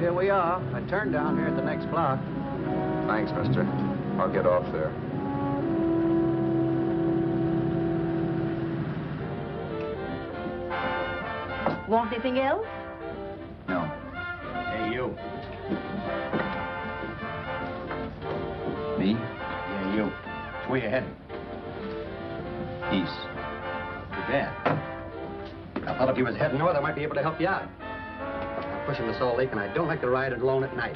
here we are. I turned down here at the next block. Thanks, mister. I'll get off there. Want anything else? No. Hey, you. Me? Yeah, you. Where you heading? East. Too bad. I thought if you was heading north, I might be able to help you out. I'm pushing the Salt Lake, and I don't like to ride it alone at night.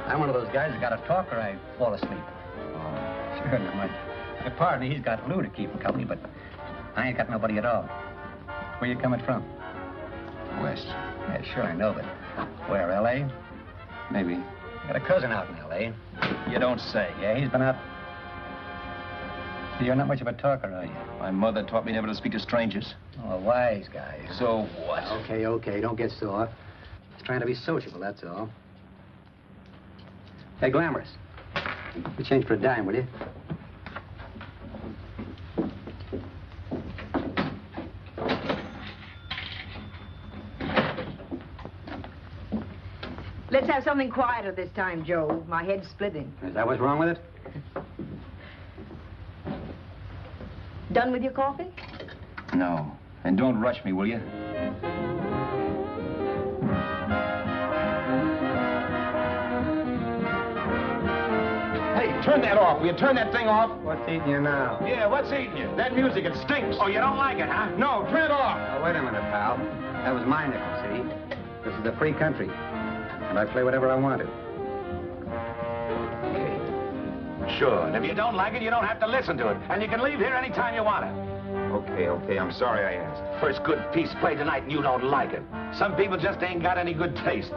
I'm one of those guys that got to talk or I fall asleep. Oh. Sure, now, my partner, he's got Lou to keep him company, but I ain't got nobody at all. Where you coming from? West. Yeah, sure, I know, but where, L.A.? Maybe. I got a cousin out in L.A. You don't say. Yeah, he's been out. You're not much of a talker, are you? My mother taught me never to speak to strangers. Oh, a wise guy. So what? Okay, don't get sore. Just trying to be sociable, that's all. Hey, Glamorous. You change for a dime, will you? Let's have something quieter this time, Joe. My head's splitting. Is that what's wrong with it? Done with your coffee? No. And don't rush me, will you? Hey, turn that off. Will you turn that thing off? What's eating you now? Yeah, what's eating you? That music, it stinks. Oh, you don't like it, huh? No, turn it off. Oh, wait a minute, pal. That was my nickel, see? This is a free country. And I play whatever I want to. Sure, and if you don't like it, you don't have to listen to it. And you can leave here anytime you want to. Okay, I'm sorry I asked. First good piece played tonight and you don't like it. Some people just ain't got any good taste.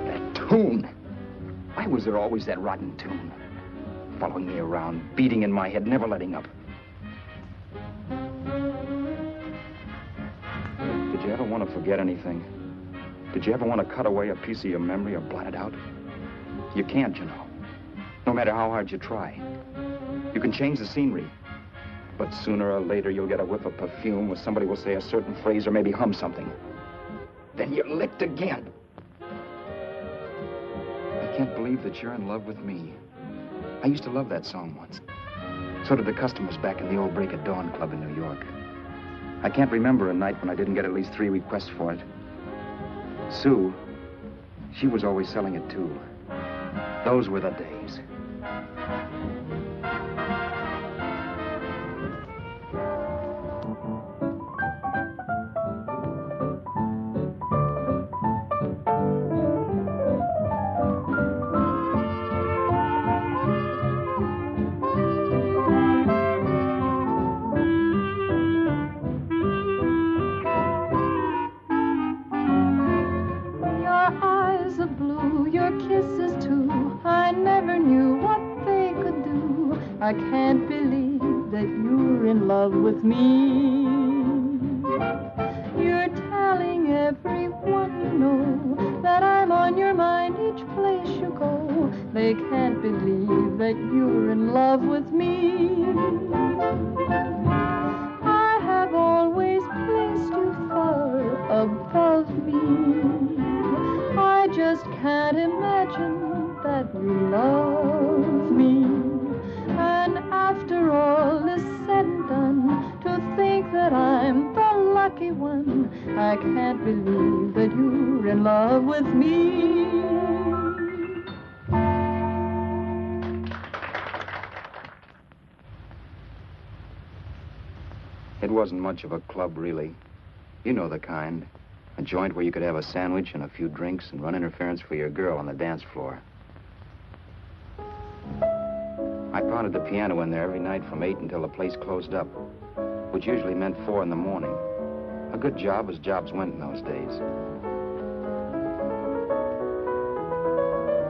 That tune. Why was there always that rotten tune? Following me around, beating in my head, never letting up. Did you ever want to forget anything? Did you ever want to cut away a piece of your memory or blot it out? You can't, you know. No matter how hard you try. You can change the scenery. But sooner or later, you'll get a whiff of perfume or somebody will say a certain phrase or maybe hum something. Then you're licked again. I can't believe that you're in love with me. I used to love that song once. So did the customers back in the old Break of Dawn Club in New York. I can't remember a night when I didn't get at least 3 requests for it. Sue, she was always selling it too. Those were the days. I can't believe that you're in love with me. You're telling everyone you know that I'm on your mind each place you go. They can't believe that you're in love with me. I have always placed you far above me. I just can't imagine that you love me. And after all is said and done, to think that I'm the lucky one, I can't believe that you're in love with me. It wasn't much of a club, really. You know the kind. A joint where you could have a sandwich and a few drinks and run interference for your girl on the dance floor. I pounded the piano in there every night from 8 until the place closed up, which usually meant 4 in the morning. A good job as jobs went in those days.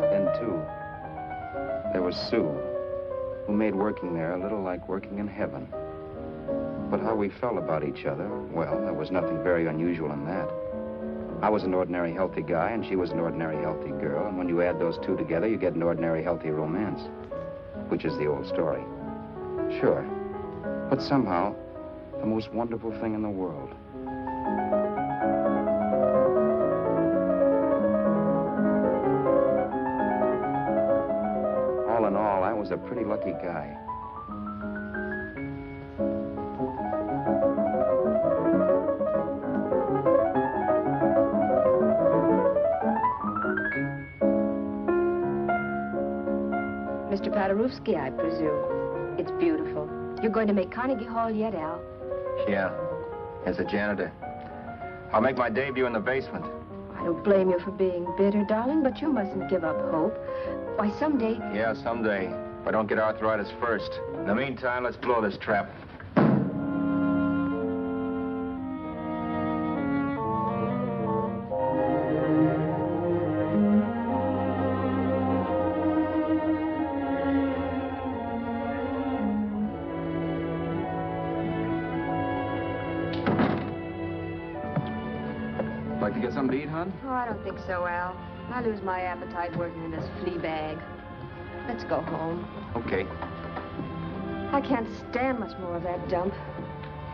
Then, too, there was Sue, who made working there a little like working in heaven. But how we felt about each other, well, there was nothing very unusual in that. I was an ordinary healthy guy, and she was an ordinary healthy girl, and when you add those two together, you get an ordinary healthy romance, which is the old story. Sure, but somehow, the most wonderful thing in the world. All in all, I was a pretty lucky guy. Mr. Paderewski, I presume. It's beautiful. You're going to make Carnegie Hall yet, Al? Yeah, as a janitor. I'll make my debut in the basement. I don't blame you for being bitter, darling, but you mustn't give up hope. Why, someday... Yeah, someday. If I don't get arthritis first. In the meantime, let's blow this trap. Like to get something to eat, hon? Oh, I don't think so, Al. I lose my appetite working in this flea bag. Let's go home. Okay. I can't stand much more of that dump.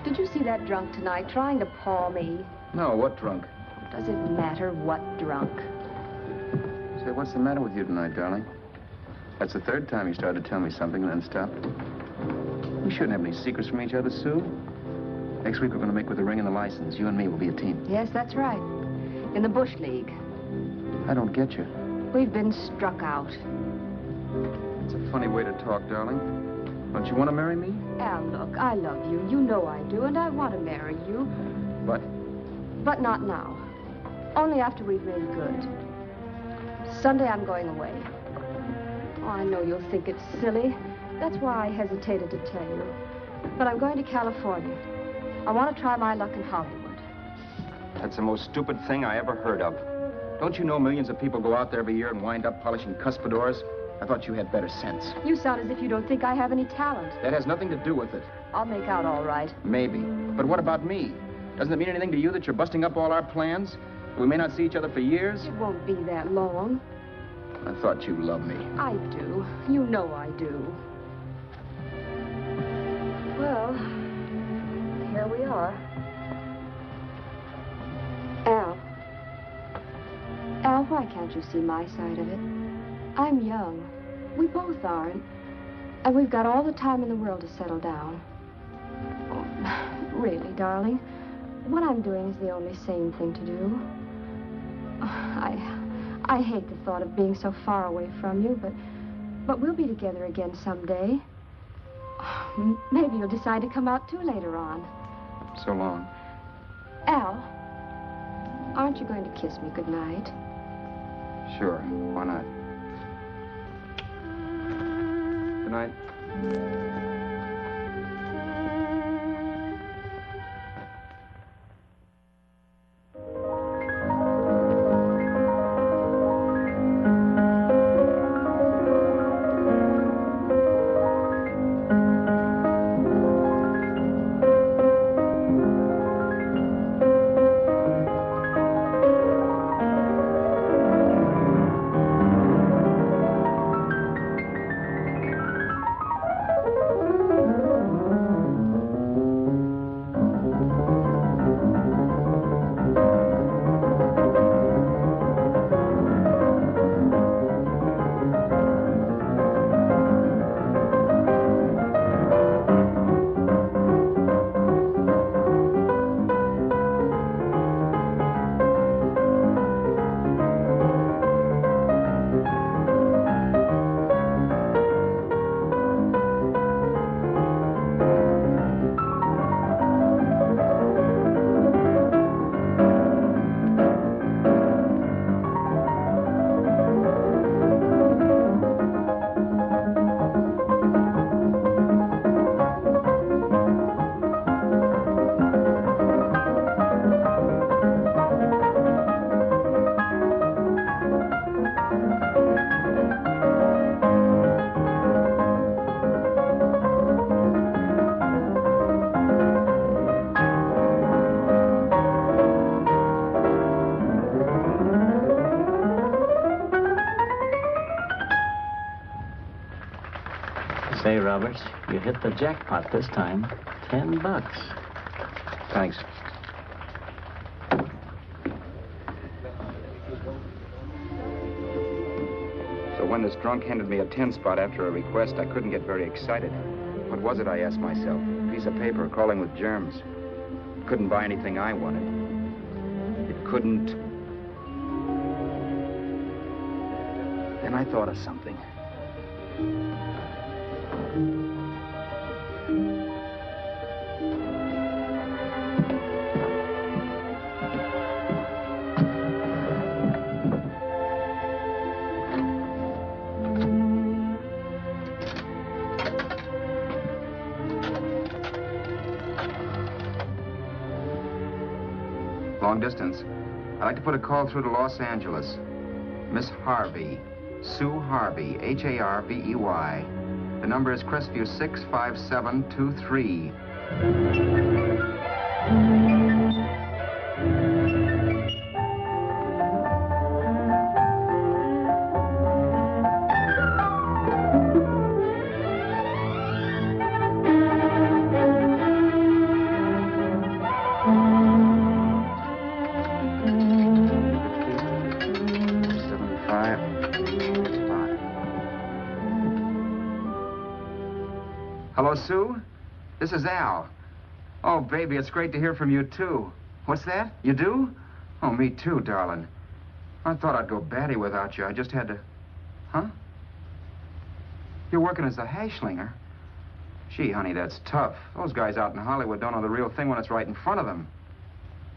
Did you see that drunk tonight trying to paw me? No, what drunk? Does it matter what drunk? Say, what's the matter with you tonight, darling? That's the third time you started to tell me something and then stopped. We shouldn't have any secrets from each other, Sue. Next week, we're going to make with the ring and the license. You and me will be a team. Yes, that's right. In the Bush League. I don't get you. We've been struck out. It's a funny way to talk, darling. Don't you want to marry me? Al, look, I love you. You know I do, and I want to marry you. But? But not now. Only after we've made good. Sunday, I'm going away. Oh, I know you'll think it's silly. That's why I hesitated to tell you. But I'm going to California. I want to try my luck in Hollywood. That's the most stupid thing I ever heard of. Don't you know millions of people go out there every year and wind up polishing cuspidors? I thought you had better sense. You sound as if you don't think I have any talent. That has nothing to do with it. I'll make out all right. Maybe. But what about me? Doesn't it mean anything to you that you're busting up all our plans? We may not see each other for years? It won't be that long. I thought you loved me. I do. You know I do. Well, here we are. Al, why can't you see my side of it? I'm young. We both are. And we've got all the time in the world to settle down. Oh, really, darling, what I'm doing is the only sane thing to do. I hate the thought of being so far away from you, but we'll be together again someday. Maybe you'll decide to come out too later on. So long. Al, aren't you going to kiss me goodnight? Sure. Why not? Good night. Roberts. You hit the jackpot this time. $10. Thanks. So when this drunk handed me a 10 spot after a request, I couldn't get very excited. What was it, I asked myself? A piece of paper crawling with germs. It couldn't buy anything I wanted. It couldn't... Then I thought of something. Long distance. I'd like to put a call through to Los Angeles. Miss Harvey. Sue Harvey, Harvey. The number is Crestview 65723. Hello, Sue? This is Al. Oh, baby, it's great to hear from you, too. What's that? You do? Oh, me too, darling. I thought I'd go batty without you. I just had to... Huh? You're working as a hashlinger? Gee, honey, that's tough. Those guys out in Hollywood don't know the real thing when it's right in front of them.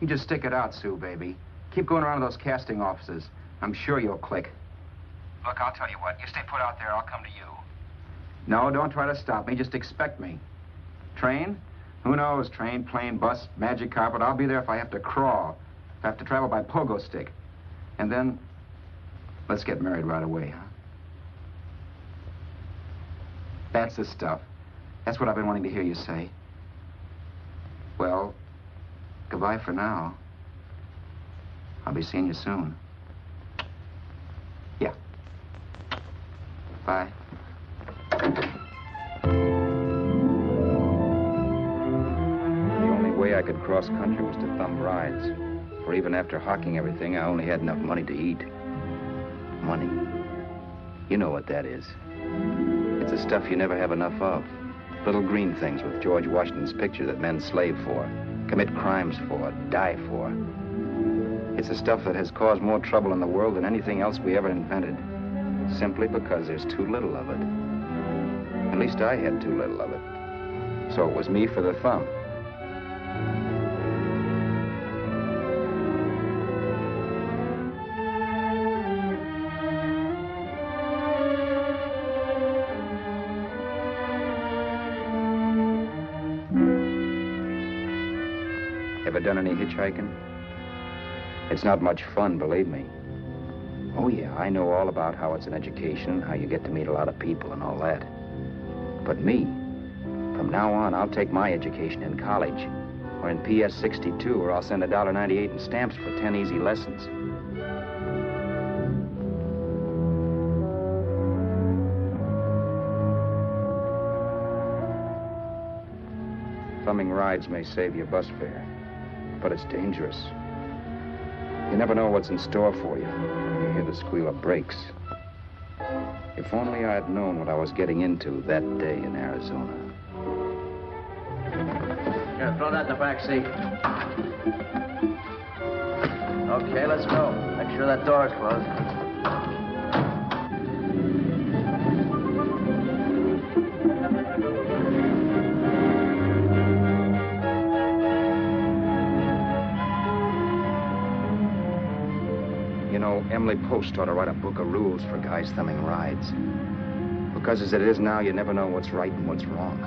You just stick it out, Sue, baby. Keep going around to those casting offices. I'm sure you'll click. Look, I'll tell you what. You stay put out there, I'll come to you. No, don't try to stop me. Just expect me. Train? Who knows? Train, plane, bus, magic carpet. I'll be there if I have to crawl. If I have to travel by pogo stick. And then, let's get married right away, huh? That's the stuff. That's what I've been wanting to hear you say. Well, goodbye for now. I'll be seeing you soon. Yeah. Bye. The only way I could cross country was to thumb rides. For even after hawking everything, I only had enough money to eat. Money. You know what that is. It's the stuff you never have enough of. Little green things with George Washington's picture that men slave for, commit crimes for, die for. It's the stuff that has caused more trouble in the world than anything else we ever invented. Simply because there's too little of it. At least I had too little of it. So it was me for the thumb. Ever done any hitchhiking? It's not much fun, believe me. Oh, yeah, I know all about how it's an education, how you get to meet a lot of people and all that. But me, from now on, I'll take my education in college, or in PS 62, or I'll send $1.98 in stamps for 10 easy lessons. Thumbing rides may save you bus fare, but it's dangerous. You never know what's in store for you. You hear the squeal of brakes. If only I had known what I was getting into that day in Arizona. Here, throw that in the back seat. Okay, let's go. Make sure that door is closed. Emily Post ought to write a book of rules for guys thumbing rides. Because as it is now, you never know what's right and what's wrong.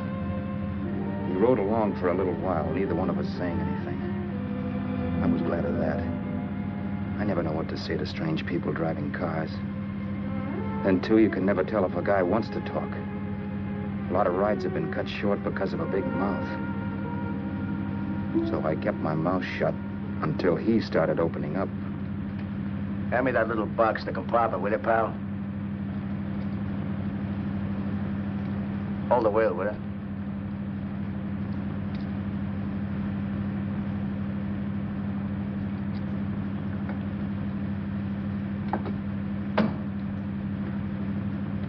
We rode along for a little while, neither one of us saying anything. I was glad of that. I never know what to say to strange people driving cars. Then, too, you can never tell if a guy wants to talk. A lot of rides have been cut short because of a big mouth. So I kept my mouth shut until he started opening up. Hand me that little box in the compartment, will you, pal? Hold the wheel, will you?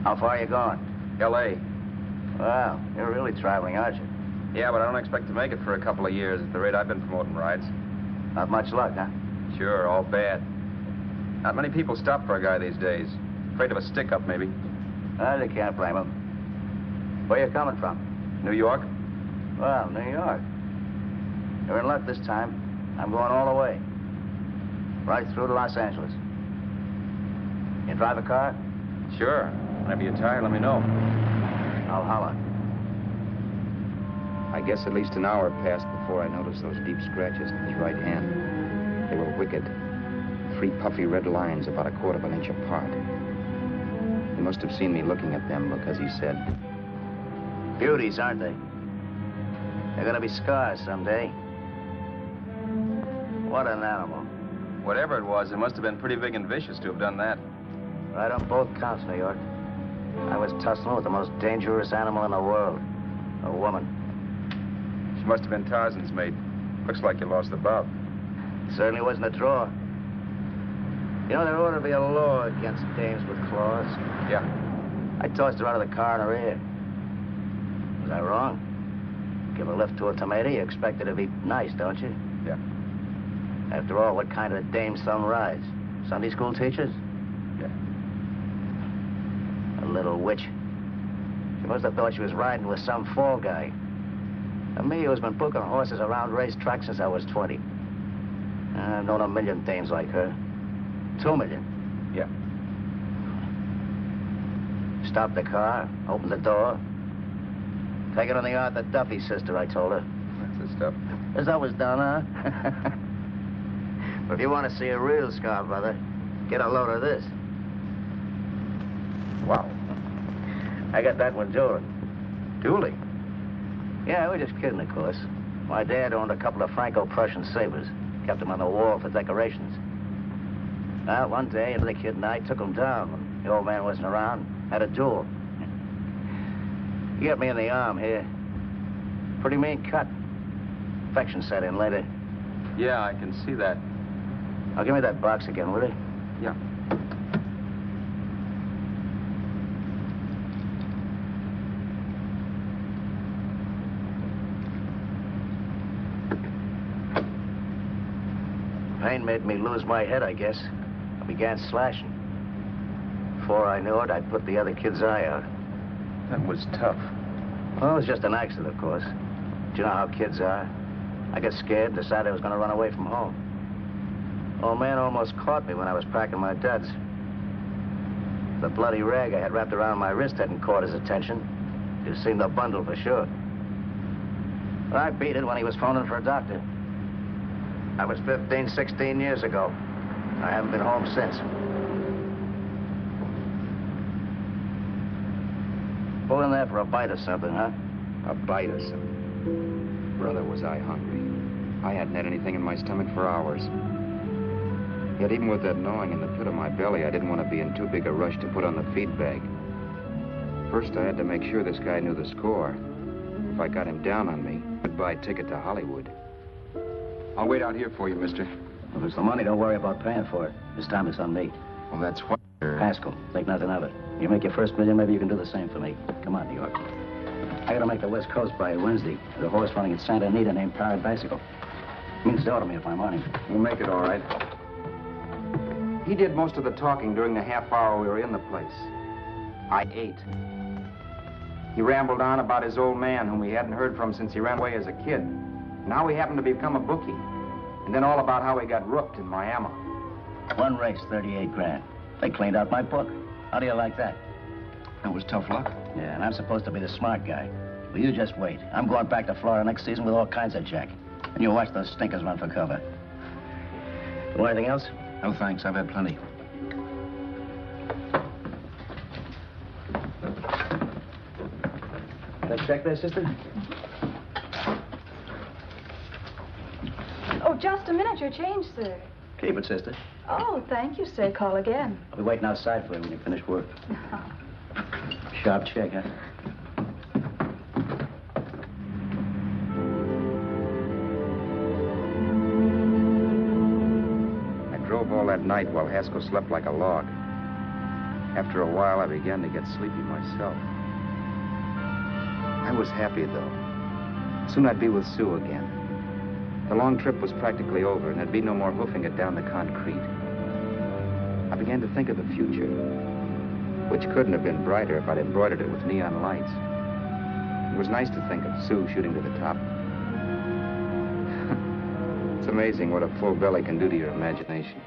How far are you going? L.A. Wow, you're really traveling, aren't you? Yeah, but I don't expect to make it for a couple of years at the rate I've been promoting rides. Not much luck, huh? Sure, all bad. Not many people stop for a guy these days. Afraid of a stick-up, maybe. Well, you can't blame them. Where you coming from? New York? Well, New York. You're in luck this time. I'm going all the way. Right through to Los Angeles. You drive a car? Sure. Whenever you're tired, let me know. I'll holler. I guess at least an hour passed before I noticed those deep scratches in his right hand. They were wicked. 3 puffy red lines about 1/4 of an inch apart. He must have seen me looking at them because he said, Beauties, aren't they? They're gonna be scars someday. What an animal. Whatever it was, it must have been pretty big and vicious to have done that. Right on both counts, New York. I was tussling with the most dangerous animal in the world. A woman. She must have been Tarzan's mate. Looks like you lost the bout. Certainly wasn't a draw. You know, there ought to be a law against dames with claws. Yeah. I tossed her out of the car in her ear. Was I wrong? Give a lift to a tomato, you expect her to be nice, don't you? Yeah. After all, what kind of a dame's son rides? Sunday school teachers? Yeah. A little witch. She must have thought she was riding with some fall guy. And me, who's been booking horses around racetracks since I was 20. I've known a million dames like her. 2 million. Yeah. Stopped the car, opened the door. Take it on the Arthur Duffy sister, I told her. That's the stuff. As that was done, huh? But if you want to see a real scar, brother, get a load of this. Wow. I got that one dueling. Dueling? Yeah, we're just kidding, of course. My dad owned a couple of Franco-Prussian sabers. Kept them on the wall for decorations. Well, one day, the kid and I took them down when the old man wasn't around. Had a duel. He got me in the arm here. Pretty mean cut. Infection set in later. Yeah, I can see that. Now, give me that box again, will you? Yeah. Pain made me lose my head, I guess. I began slashing. Before I knew it, I'd put the other kid's eye out. That was tough. Well, it was just an accident, of course. Do you know how kids are? I got scared and decided I was going to run away from home. Old man almost caught me when I was packing my duds. The bloody rag I had wrapped around my wrist hadn't caught his attention. You'd seen the bundle for sure. But I beat it when he was phoning for a doctor. That was 15, 16 years ago. I haven't been home since. Pull in there for a bite or something, huh? a bite or something. Brother, was I hungry. I hadn't had anything in my stomach for hours. Yet even with that gnawing in the pit of my belly, I didn't want to be in too big a rush to put on the feed bag. First, I had to make sure this guy knew the score. If I got him down on me, goodbye ticket to Hollywood. I'll wait out here for you, mister. Well, if it's the money, don't worry about paying for it. This time it's on me. Well, that's what... Haskell, think nothing of it. You make your first million, maybe you can do the same for me. Come on, New York. I gotta make the West Coast by Wednesday. There's a horse running at Santa Anita named Pirate Bicycle. Means dough to me if I'm on him. We'll make it all right. He did most of the talking during the half hour we were in the place. I ate. He rambled on about his old man, whom he hadn't heard from since he ran away as a kid. Now he happened to become a bookie. And then all about how he got rooked in Miami. One race, 38 grand. They cleaned out my book. How do you like that? That was tough luck. Yeah, and I'm supposed to be the smart guy. Well, you just wait. I'm going back to Florida next season with all kinds of jack. And you watch those stinkers run for cover. You want anything else? No, thanks. I've had plenty. That check there, sister? Oh, just a minute. Your change, sir. Keep it, sister. Oh, thank you, sir. Call again. I'll be waiting outside for you when you finish work. Sharp check, huh? that night while Haskell slept like a log. After a while, I began to get sleepy myself. I was happy, though. Soon I'd be with Sue again. The long trip was practically over, and there'd be no more hoofing it down the concrete. I began to think of the future, which couldn't have been brighter if I'd embroidered it with neon lights. It was nice to think of Sue shooting to the top. It's amazing what a full belly can do to your imagination.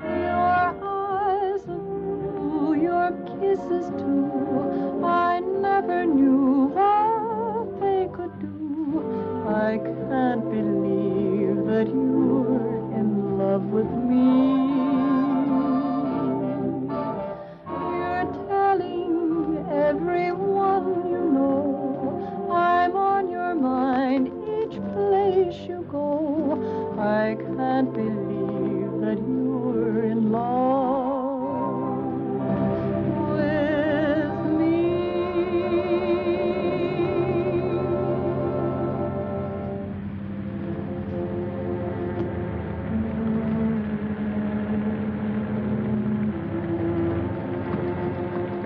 Your eyes are blue, your kisses too. I never knew what they could do. I can't believe that you're in love with me. You're telling everyone you know I'm on your mind each place you go. I can't believe that you're in love with me.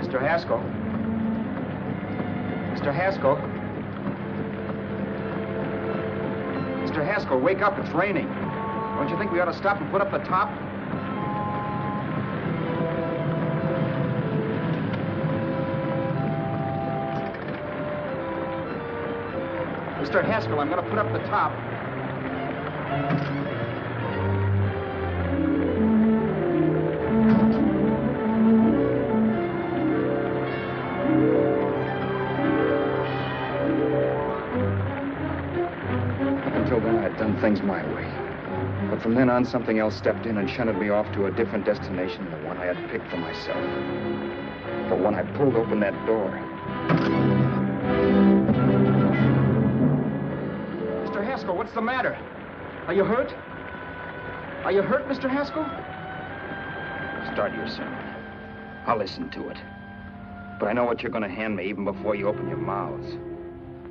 Mr. Haskell? Mr. Haskell? Mr. Haskell, wake up. It's raining. Don't you think we ought to stop and put up the top? Mr. Haskell, I'm going to put up the top. Until then, I'd done things my way. But from then on, something else stepped in and shunted me off to a different destination than the one I had picked for myself. But when I pulled open that door... Mr. Haskell, what's the matter? Are you hurt? Are you hurt, Mr. Haskell? Start your sermon. I'll listen to it. But I know what you're going to hand me even before you open your mouths.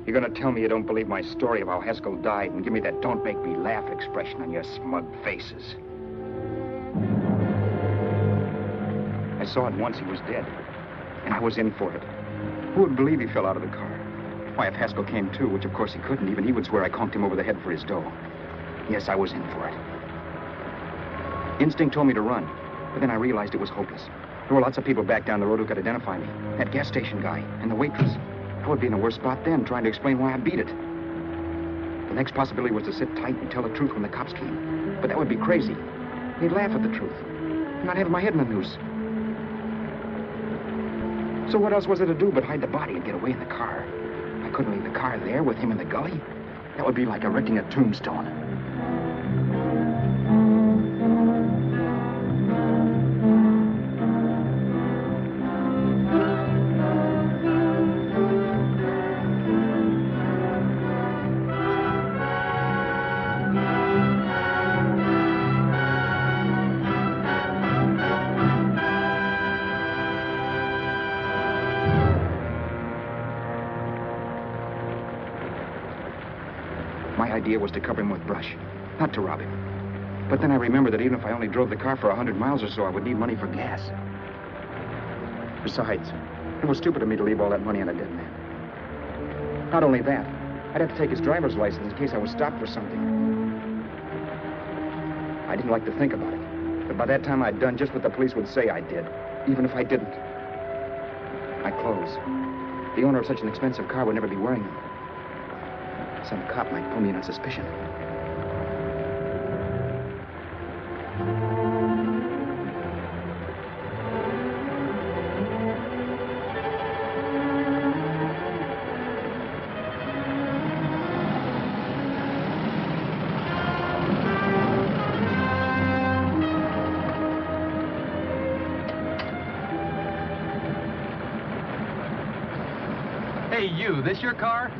You're going to tell me you don't believe my story of how Haskell died and give me that don't make me laugh expression on your smug faces. I saw at once he was dead, and I was in for it. Who would believe he fell out of the car? Why, if Haskell came too, which of course he couldn't, even he would swear I conked him over the head for his dough. Yes, I was in for it. Instinct told me to run, but then I realized it was hopeless. There were lots of people back down the road who could identify me. That gas station guy and the waitress. I would be in a worse spot then, trying to explain why I beat it. The next possibility was to sit tight and tell the truth when the cops came. But that would be crazy. They'd laugh at the truth. And I'd have my head in the noose. So what else was there to do but hide the body and get away in the car? I couldn't leave the car there with him in the gully. That would be like erecting a tombstone. My idea was to cover him with brush, not to rob him. But then I remembered that even if I only drove the car for 100 miles or so, I would need money for gas. Besides, it was stupid of me to leave all that money on a dead man. Not only that, I'd have to take his driver's license in case I was stopped for something. I didn't like to think about it, but by that time I'd done just what the police would say I did, even if I didn't. My clothes. The owner of such an expensive car would never be wearing them. Some cop might pull me in on suspicion. Hey, you, this your car?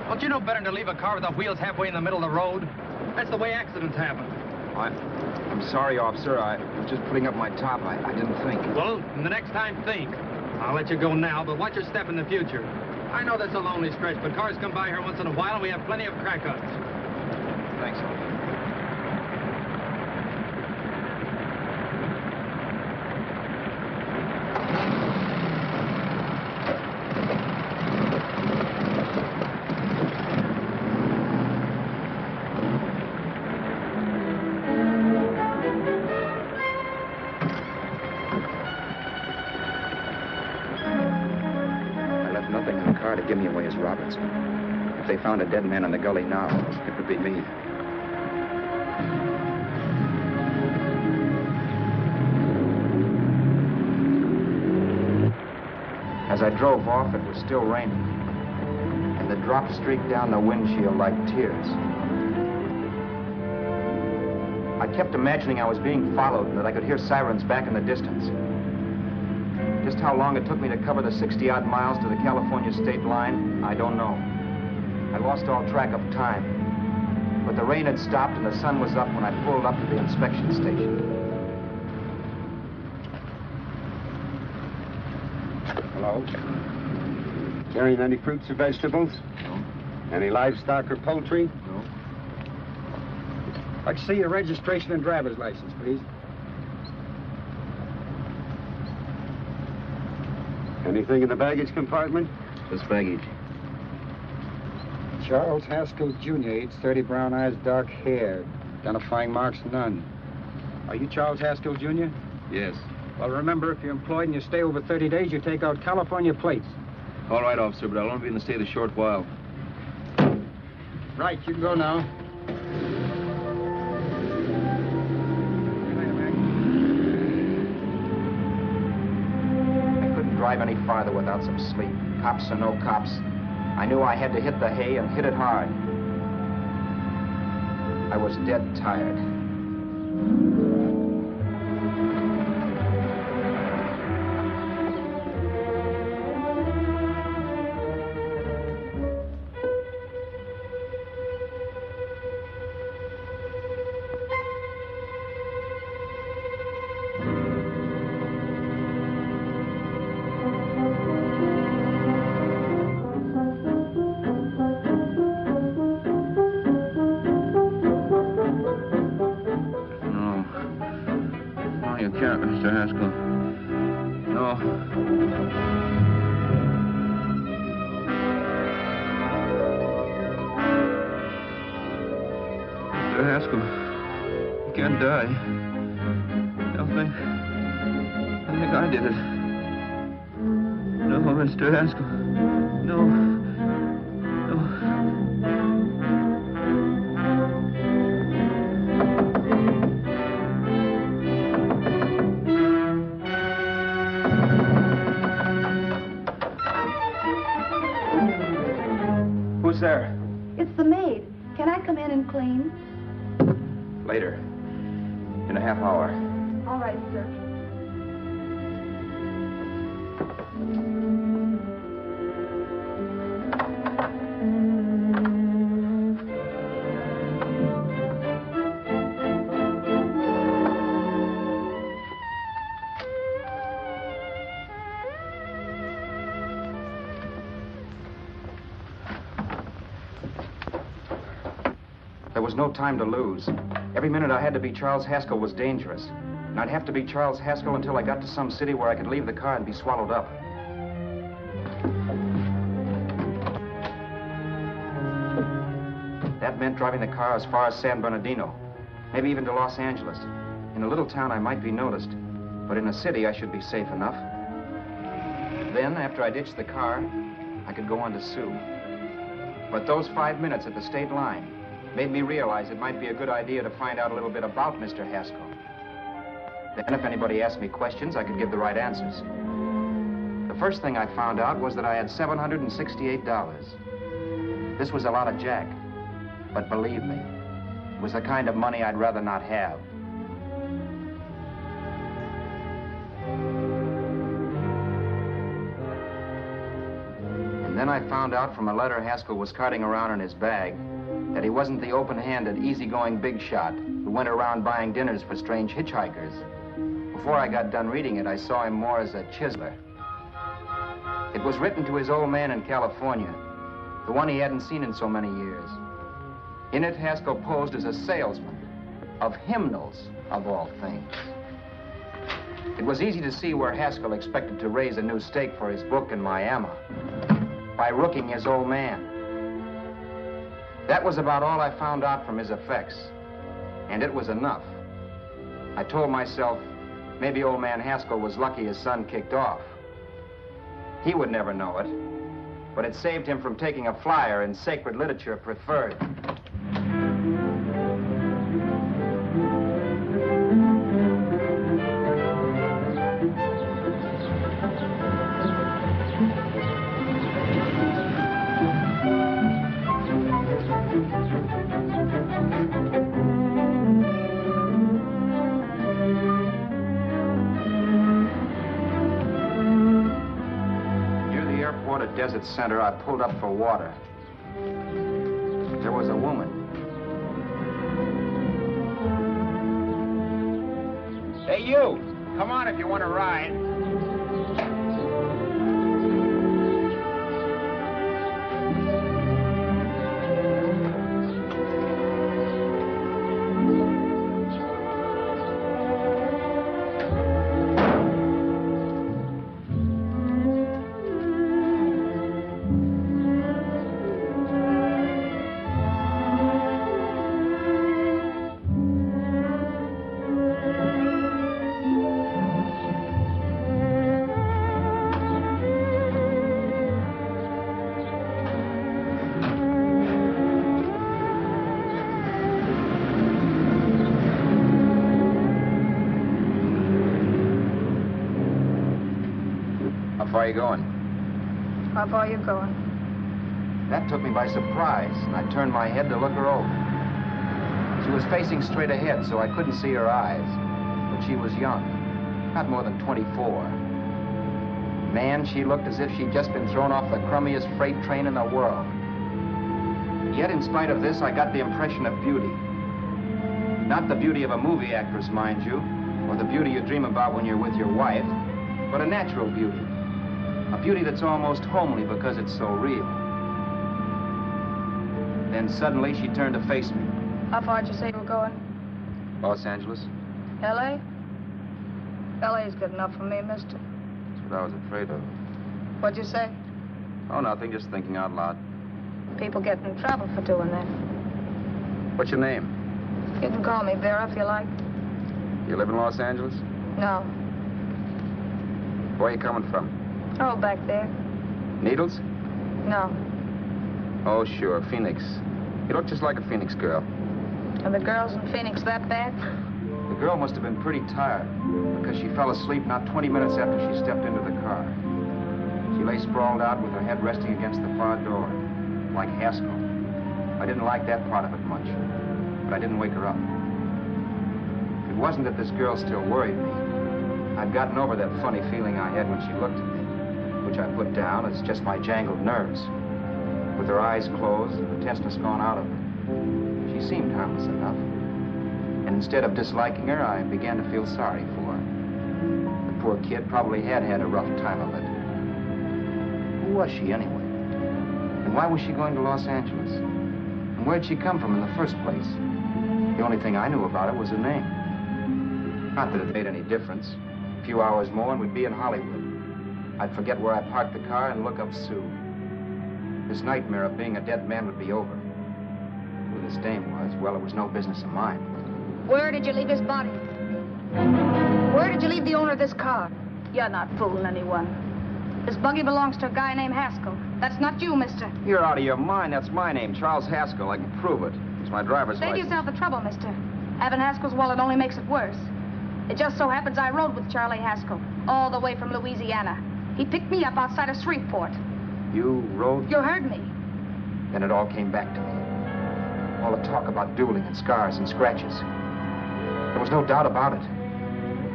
Don't you know better than to leave a car with the wheels halfway in the middle of the road? That's the way accidents happen. I'm sorry, officer. I was just putting up my top. I didn't think. Well, the next time, think. I'll let you go now, but watch your step in the future. I know that's a lonely stretch, but cars come by here once in a while, and we have plenty of crack-ups. Thanks, officer. Roberts. If they found a dead man in the gully now, it would be me. As I drove off, it was still raining, and the drops streaked down the windshield like tears. I kept imagining I was being followed and that I could hear sirens back in the distance. Just how long it took me to cover the 60-odd miles to the California state line, I don't know. I lost all track of time. But the rain had stopped and the sun was up when I pulled up to the inspection station. Hello? Carrying any fruits or vegetables? No. Any livestock or poultry? No. I'd like to see your registration and driver's license, please. Anything in the baggage compartment? Just baggage. Charles Haskell, Jr., age 30, brown eyes, dark hair. Identifying marks, none. Are you Charles Haskell, Jr.? Yes. Well, remember, if you're employed and you stay over 30 days, you take out California plates. All right, officer, but I'll only be in the state a short while. Right, you can go now. I couldn't drive any farther without some sleep. Cops or no cops, I knew I had to hit the hay and hit it hard. I was dead tired. Mr. Haskell. No. Mr. Haskell, you can't die. I think I did it. No, Mr. Haskell. No. Who's there? It's the maid. Can I come in and clean? Later. In a half hour. All right, sir. There was no time to lose. Every minute I had to be Charles Haskell was dangerous. And I'd have to be Charles Haskell until I got to some city where I could leave the car and be swallowed up. That meant driving the car as far as San Bernardino, maybe even to Los Angeles. In a little town, I might be noticed, but in a city, I should be safe enough. Then, after I ditched the car, I could go on to Sue. But those 5 minutes at the state line made me realize it might be a good idea to find out a little bit about Mr. Haskell. Then if anybody asked me questions, I could give the right answers. The first thing I found out was that I had $768. This was a lot of jack, but believe me, it was the kind of money I'd rather not have. And then I found out from a letter Haskell was carting around in his bag that he wasn't the open-handed, easygoing big shot who went around buying dinners for strange hitchhikers. Before I got done reading it, I saw him more as a chiseler. It was written to his old man in California, the one he hadn't seen in so many years. In it, Haskell posed as a salesman of hymnals, of all things. It was easy to see where Haskell expected to raise a new stake for his book in Miami by rooking his old man. That was about all I found out from his effects, and it was enough. I told myself, maybe old man Haskell was lucky his son kicked off. He would never know it, but it saved him from taking a flyer in sacred literature preferred. Desert Center, I pulled up for water. There was a woman. Hey, you! Come on if you want to ride. How far are you going? How far are you going? That took me by surprise, and I turned my head to look her over. She was facing straight ahead, so I couldn't see her eyes. But she was young, not more than 24. Man, she looked as if she'd just been thrown off the crummiest freight train in the world. Yet, in spite of this, I got the impression of beauty. Not the beauty of a movie actress, mind you, or the beauty you dream about when you're with your wife, but a natural beauty. A beauty that's almost homely because it's so real. Then suddenly she turned to face me. How far did you say you were going? Los Angeles? L.A.? L.A.'s good enough for me, mister. That's what I was afraid of. What'd you say? Oh, nothing, just thinking out loud. People get in trouble for doing that. What's your name? You can call me Vera if you like. You live in Los Angeles? No. Where are you coming from? Oh, back there. Needles? No. Oh, sure, Phoenix. You look just like a Phoenix girl. Are the girls in Phoenix that bad? The girl must have been pretty tired because she fell asleep not 20 minutes after she stepped into the car. She lay sprawled out with her head resting against the far door, like Haskell. I didn't like that part of it much, but I didn't wake her up. It wasn't that this girl still worried me. I'd gotten over that funny feeling I had when she looked at me, which I put down as just my jangled nerves. With her eyes closed and the tenseness gone out of her, she seemed harmless enough. And instead of disliking her, I began to feel sorry for her. The poor kid probably had had a rough time of it. Who was she anyway? And why was she going to Los Angeles? And where'd she come from in the first place? The only thing I knew about her was her name. Not that it made any difference. A few hours more and we'd be in Hollywood. I'd forget where I parked the car and look up Sue. This nightmare of being a dead man would be over. Who this dame was, well, it was no business of mine. Where did you leave his body? Where did you leave the owner of this car? You're not fooling anyone. This buggy belongs to a guy named Haskell. That's not you, mister. You're out of your mind. That's my name, Charles Haskell. I can prove it. It's my driver's Save license. yourself the trouble, mister. Having Haskell's wallet only makes it worse. It just so happens I rode with Charlie Haskell all the way from Louisiana. He picked me up outside of Shreveport. You rode? You heard me. Then it all came back to me. All the talk about dueling and scars and scratches. There was no doubt about it.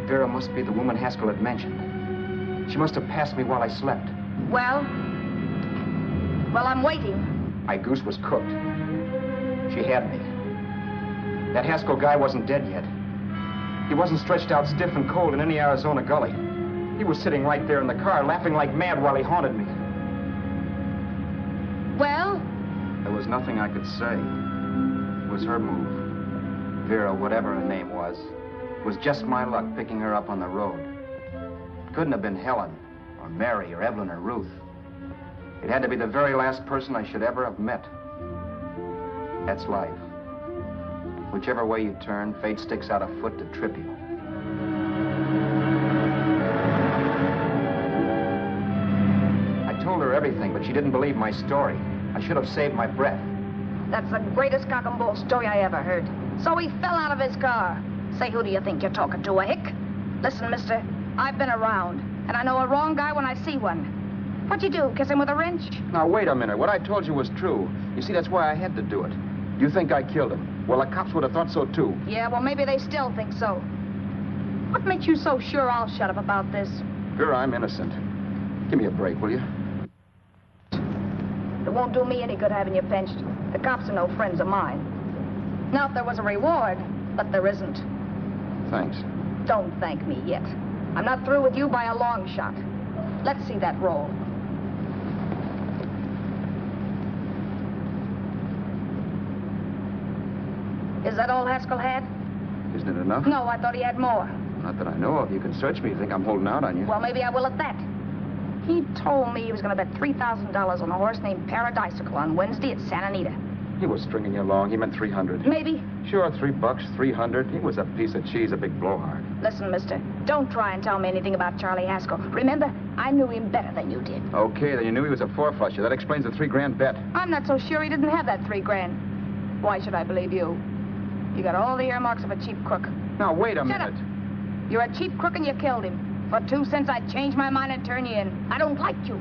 Vera must be the woman Haskell had mentioned. She must have passed me while I slept. Well, I'm waiting. My goose was cooked. She had me. That Haskell guy wasn't dead yet. He wasn't stretched out stiff and cold in any Arizona gully. He was sitting right there in the car, laughing like mad while he haunted me. Well? There was nothing I could say. It was her move. Vera, whatever her name was just my luck picking her up on the road. It couldn't have been Helen, or Mary, or Evelyn, or Ruth. It had to be the very last person I should ever have met. That's life. Whichever way you turn, fate sticks out a foot to trip you. I told her everything, but she didn't believe my story. I should have saved my breath. That's the greatest cock and bull story I ever heard. So he fell out of his car. Say, who do you think you're talking to, a hick? Listen, mister, I've been around, and I know a wrong guy when I see one. What'd you do, kiss him with a wrench? Now, wait a minute. What I told you was true. You see, that's why I had to do it. You think I killed him. Well, the cops would have thought so, too. Yeah, well, maybe they still think so. What makes you so sure I'll shut up about this? Vera, I'm innocent. Give me a break, will you? It won't do me any good having you pinched. The cops are no friends of mine. Now, if there was a reward, but there isn't. Thanks. Don't thank me yet. I'm not through with you by a long shot. Let's see that roll. Is that all Haskell had? Isn't it enough? No, I thought he had more. Not that I know of. You can search me. You think I'm holding out on you? Well, maybe I will at that. He told me he was going to bet $3,000 on a horse named Paradisical on Wednesday at Santa Anita. He was stringing you along. He meant 300. Maybe. Sure, $3, 300. He was a piece of cheese, a big blowhard. Listen, mister, don't try and tell me anything about Charlie Haskell. Remember, I knew him better than you did. Okay, then you knew he was a four-flusher. That explains the $3,000 bet. I'm not so sure he didn't have that $3,000. Why should I believe you? You got all the earmarks of a cheap crook. Now, wait a Shut minute. up. You're a cheap crook and you killed him. For 2 cents, I'd change my mind and turn you in. I don't like you.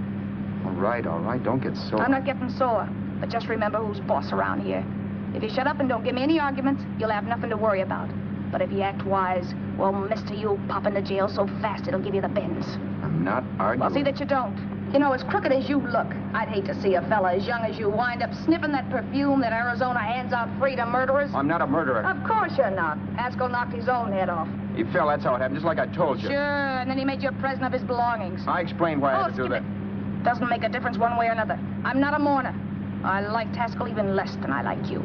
All right. Don't get sore. I'm not getting sore. But just remember who's boss around here. If you shut up and don't give me any arguments, you'll have nothing to worry about. But if you act wise, well, mister, you'll pop into jail so fast it'll give you the bends. I'm not arguing. Well, see that you don't. You know, as crooked as you look, I'd hate to see a fella as young as you wind up sniffing that perfume that Arizona hands out free to murderers. I'm not a murderer. Of course you're not. Haskell knocked his own head off. He fell, that's how it happened, just like I told you. Sure, and then he made you a present of his belongings. I explained why I had to do that. Doesn't make a difference one way or another. I'm not a mourner. I liked Haskell even less than I like you.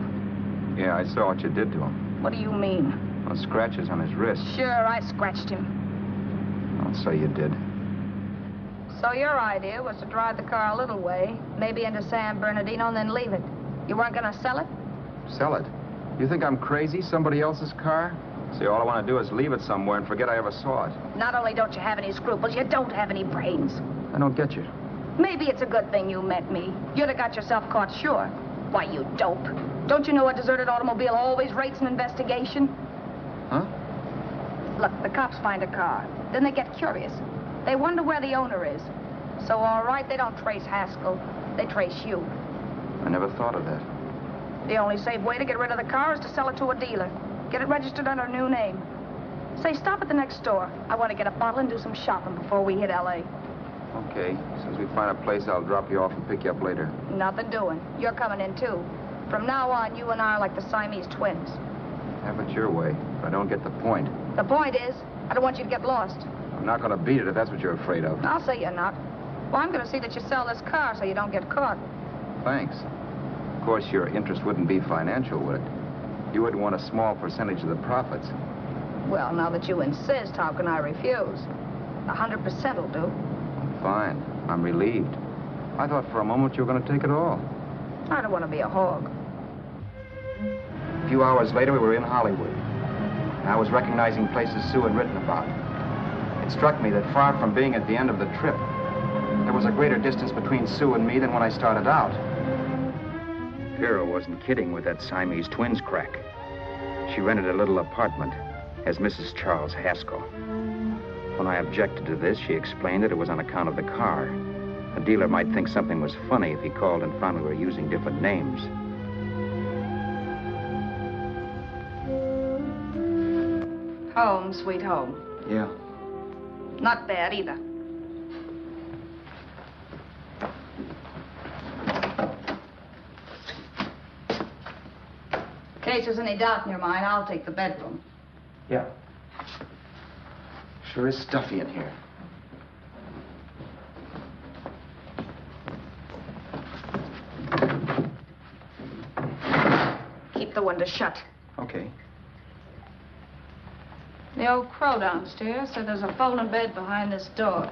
Yeah, I saw what you did to him. What do you mean? Well, scratches on his wrist. Sure, I scratched him. I'll say you did. So your idea was to drive the car a little way, maybe into San Bernardino, and then leave it. You weren't going to sell it? Sell it? You think I'm crazy? Somebody else's car? See, all I want to do is leave it somewhere and forget I ever saw it. Not only don't you have any scruples, you don't have any brains. I don't get you. Maybe it's a good thing you met me. You'd have got yourself caught, sure. Why, you dope. Don't you know a deserted automobile always rates an investigation? Huh? Look, the cops find a car. Then they get curious. They wonder where the owner is. So, all right, they don't trace Haskell. They trace you. I never thought of that. The only safe way to get rid of the car is to sell it to a dealer. Get it registered under a new name. Say, stop at the next store. I want to get a bottle and do some shopping before we hit L.A. Okay. As soon as we find a place, I'll drop you off and pick you up later. Nothing doing. You're coming in, too. From now on, you and I are like the Siamese twins. Have it your way, but I don't get the point. The point is, I don't want you to get lost. I'm not going to beat it if that's what you're afraid of. I'll say you're not. Well, I'm going to see that you sell this car so you don't get caught. Thanks. Of course, your interest wouldn't be financial, would it? You would want a small percentage of the profits. Well, now that you insist, how can I refuse? 100% will do. Fine. I'm relieved. I thought for a moment you were going to take it all. I don't want to be a hog. A few hours later, we were in Hollywood. And I was recognizing places Sue had written about. It struck me that far from being at the end of the trip, there was a greater distance between Sue and me than when I started out. Vera wasn't kidding with that Siamese twins crack. She rented a little apartment as Mrs. Charles Haskell. When I objected to this, she explained that it was on account of the car. A dealer might think something was funny if he called and found we were using different names. Home, sweet home. Yeah. Not bad either. In case there's any doubt in your mind, I'll take the bedroom. Yeah. Sure is stuffy in here. Keep the window shut. Okay. The old crow downstairs said there's a folding bed behind this door.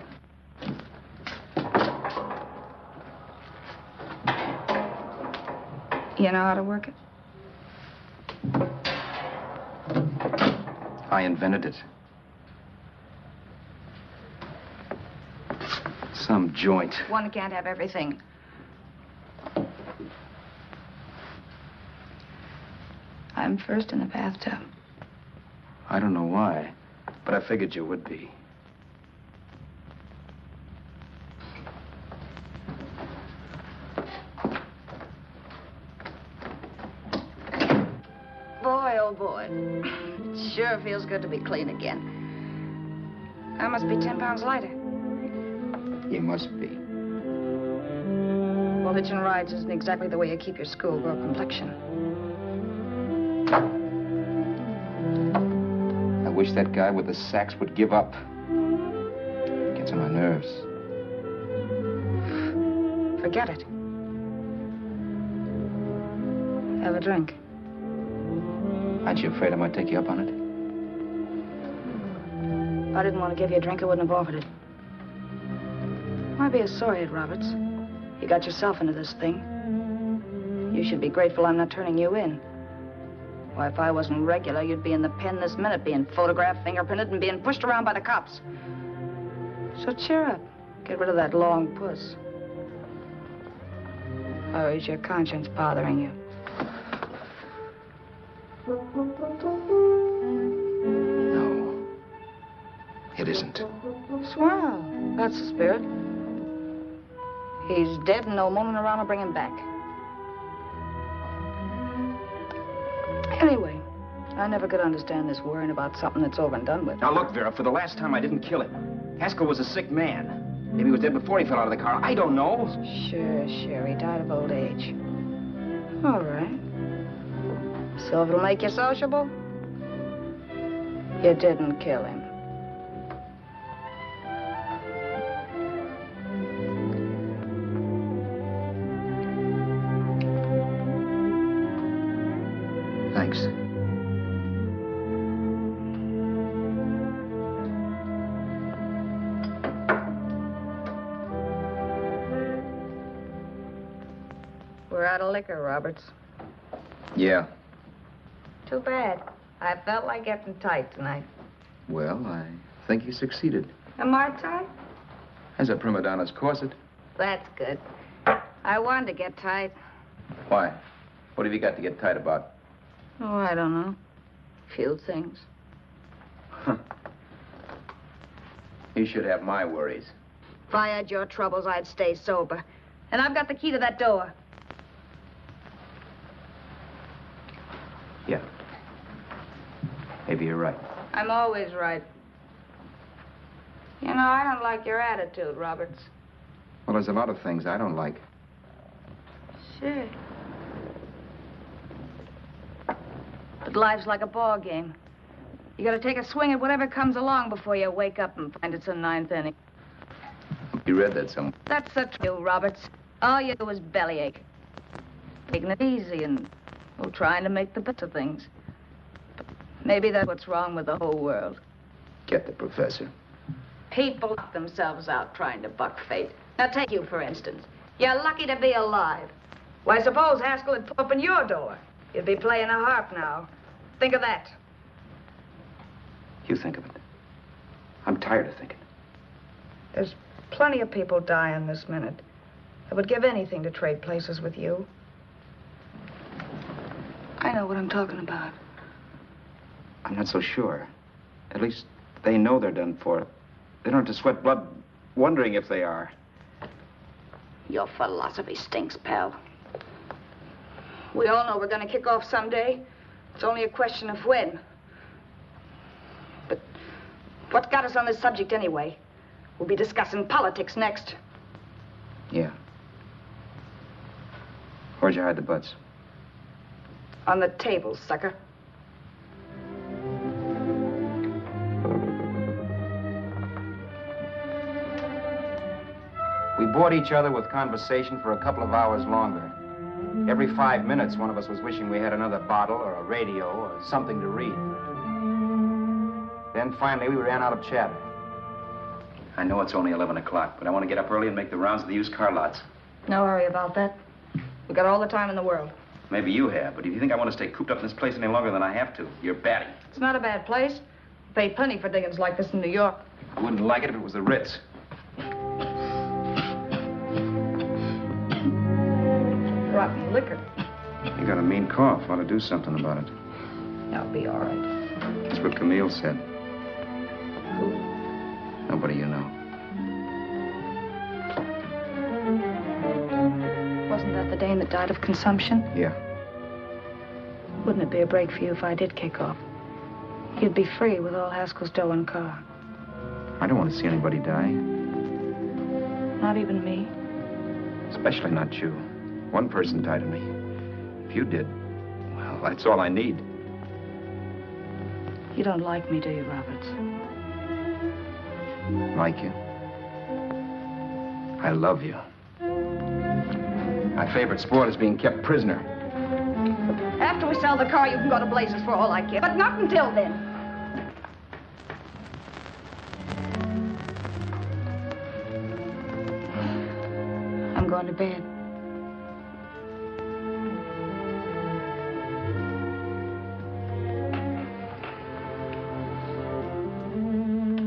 You know how to work it? I invented it. Some joint. One can't have everything. I'm first in the bathtub. I don't know why, but I figured you would be. Boy, oh boy. It sure feels good to be clean again. I must be 10 pounds lighter. You must be. Well, hitching rides isn't exactly the way you keep your schoolgirl complexion. I wish that guy with the sacks would give up. Gets on my nerves. Forget it. Have a drink. Aren't you afraid I might take you up on it? If I didn't want to give you a drink, I wouldn't have offered it. Why be a sorehead, Roberts? You got yourself into this thing. You should be grateful I'm not turning you in. Why, if I wasn't regular, you'd be in the pen this minute, being photographed, fingerprinted, and being pushed around by the cops. So cheer up. Get rid of that long puss. Or is your conscience bothering you? No. It isn't. Swell. That's the spirit. He's dead and no moaning around will bring him back. Anyway, I never could understand this worrying about something that's over and done with. Now look, Vera, for the last time I didn't kill him. Haskell was a sick man. Maybe he was dead before he fell out of the car. I don't know. Sure. He died of old age. All right. So if it'll make you sociable, you didn't kill him. Thanks. We're out of liquor, Roberts. Yeah. Too bad. I felt like getting tight tonight. Well, I think you succeeded. Am I tight? As a prima donna's corset. That's good. I wanted to get tight. Why? What have you got to get tight about? Oh, I don't know. Few things. You should have my worries. If I had your troubles, I'd stay sober. And I've got the key to that door. Yeah. Maybe you're right. I'm always right. You know, I don't like your attitude, Roberts. Well, there's a lot of things I don't like. Sure. But life's like a ball game. You gotta take a swing at whatever comes along before you wake up and find it's a ninth inning. You read that somewhere. That's the truth, Roberts. All you do is bellyache. Taking it easy and, well, trying to make the best of things. But maybe that's what's wrong with the whole world. Get the professor. People knock themselves out trying to buck fate. Now, take you, for instance. You're lucky to be alive. Why, suppose Haskell had opened your door. You'd be playing a harp now. Think of that. You think of it. I'm tired of thinking. There's plenty of people dying this minute. I would give anything to trade places with you. I know what I'm talking about. I'm not so sure. At least they know they're done for. They don't have to sweat blood wondering if they are. Your philosophy stinks, pal. We all know we're going to kick off someday. It's only a question of when. But what got us on this subject anyway? We'll be discussing politics next. Yeah. Where'd you hide the butts? On the table, sucker. We bored each other with conversation for a couple of hours longer. Every 5 minutes, one of us was wishing we had another bottle or a radio or something to read. Then finally, we ran out of chatter. I know it's only 11 o'clock, but I want to get up early and make the rounds of the used car lots. No hurry about that. We've got all the time in the world. Maybe you have, but if you think I want to stay cooped up in this place any longer than I have to, you're batty. It's not a bad place. Pay plenty for diggings like this in New York. I wouldn't like it if it was the Ritz. Rotten liquor. You got a mean cough. Ought to do something about it. I'll be all right. That's what Camille said. Who? Nobody you know. Wasn't that the dame that died of consumption? Yeah. Wouldn't it be a break for you if I did kick off? You'd be free with all Haskell's dough and car. I don't want to see anybody die. Not even me. Especially not you. One person died of me. If you did, well, that's all I need. You don't like me, do you, Roberts? Like you? I love you. My favorite sport is being kept prisoner. After we sell the car, you can go to blazes for all I care. But not until then. I'm going to bed.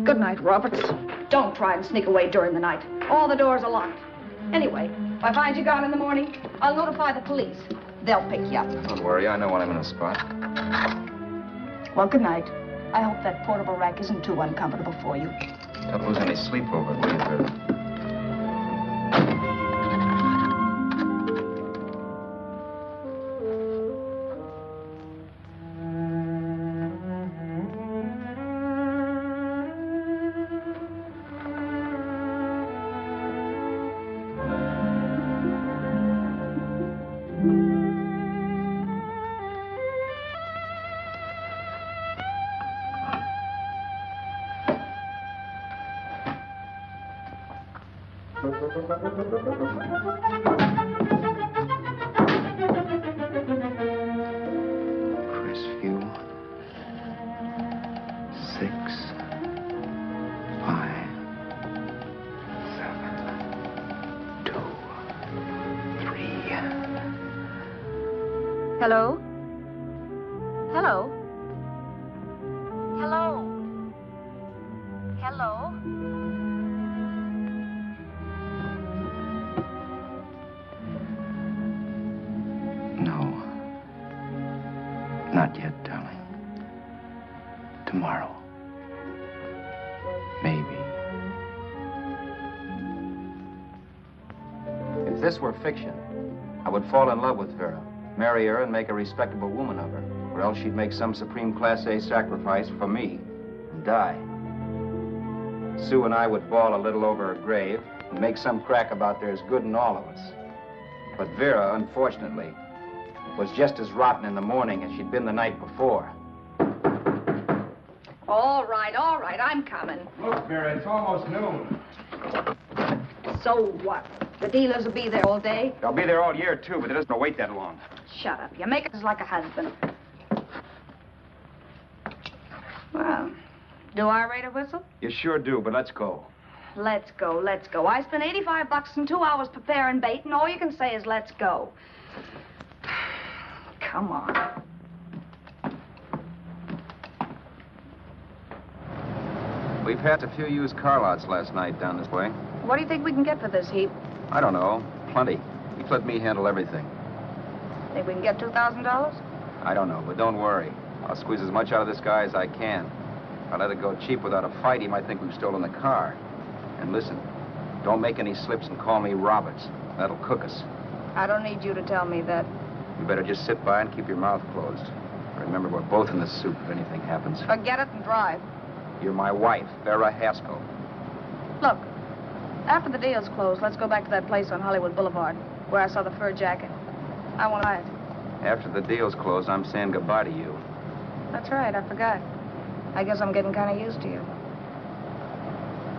Good night, Roberts. Don't try and sneak away during the night. All the doors are locked. Anyway, if I find you gone in the morning, I'll notify the police. They'll pick you up. Don't worry, I know when I'm in a spot. Well, good night. I hope that portable rack isn't too uncomfortable for you. Don't lose any sleep over it, will you, Vera? Crestview. 6, 5, 7, 2, 3. Hello? Hello? Hello? Hello? No. Not yet, darling. Tomorrow. Maybe. If this were fiction, I would fall in love with Vera, marry her, and make a respectable woman of her. Or else she'd make some supreme Class A sacrifice for me and die. Sue and I would bawl a little over her grave and make some crack about there's good in all of us. But Vera, unfortunately, was just as rotten in the morning as she'd been the night before. All right, I'm coming. Look, Vera, it's almost noon. So what? The dealers will be there all day? They'll be there all year, too, but it doesn't wait that long. Shut up. You make it like a husband. Well, do I rate a whistle? You sure do, but let's go. Let's go, let's go. I spent $85 and 2 hours preparing bait, and all you can say is let's go. Come on. We've had a few used car lots last night down this way. What do you think we can get for this heap? I don't know. Plenty. You let me handle everything. Think we can get $2,000? I don't know, but don't worry. I'll squeeze as much out of this guy as I can. If I let it go cheap without a fight, he might think we've stolen the car. And listen, don't make any slips and call me Roberts. That'll cook us. I don't need you to tell me that. You better just sit by and keep your mouth closed. Remember, we're both in the soup if anything happens. Forget it and drive. You're my wife, Vera Haskell. Look, after the deal's closed, let's go back to that place on Hollywood Boulevard where I saw the fur jacket. I want to buy it. After the deal's closed, I'm saying goodbye to you. That's right, I forgot. I guess I'm getting kind of used to you.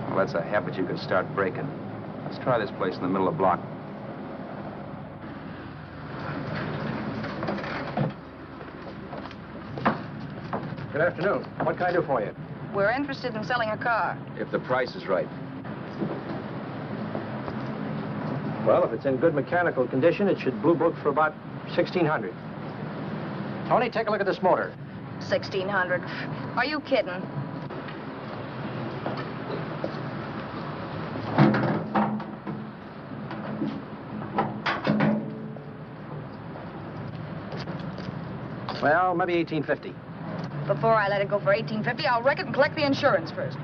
Well, that's a habit you could start breaking. Let's try this place in the middle of the block. Good afternoon. What can I do for you? We're interested in selling a car. If the price is right. Well, if it's in good mechanical condition, it should blue book for about $1,600. Tony, take a look at this motor. $1,600. Are you kidding? Well, maybe $1,850. Before I let it go for $18.50, I'll wreck it and collect the insurance first.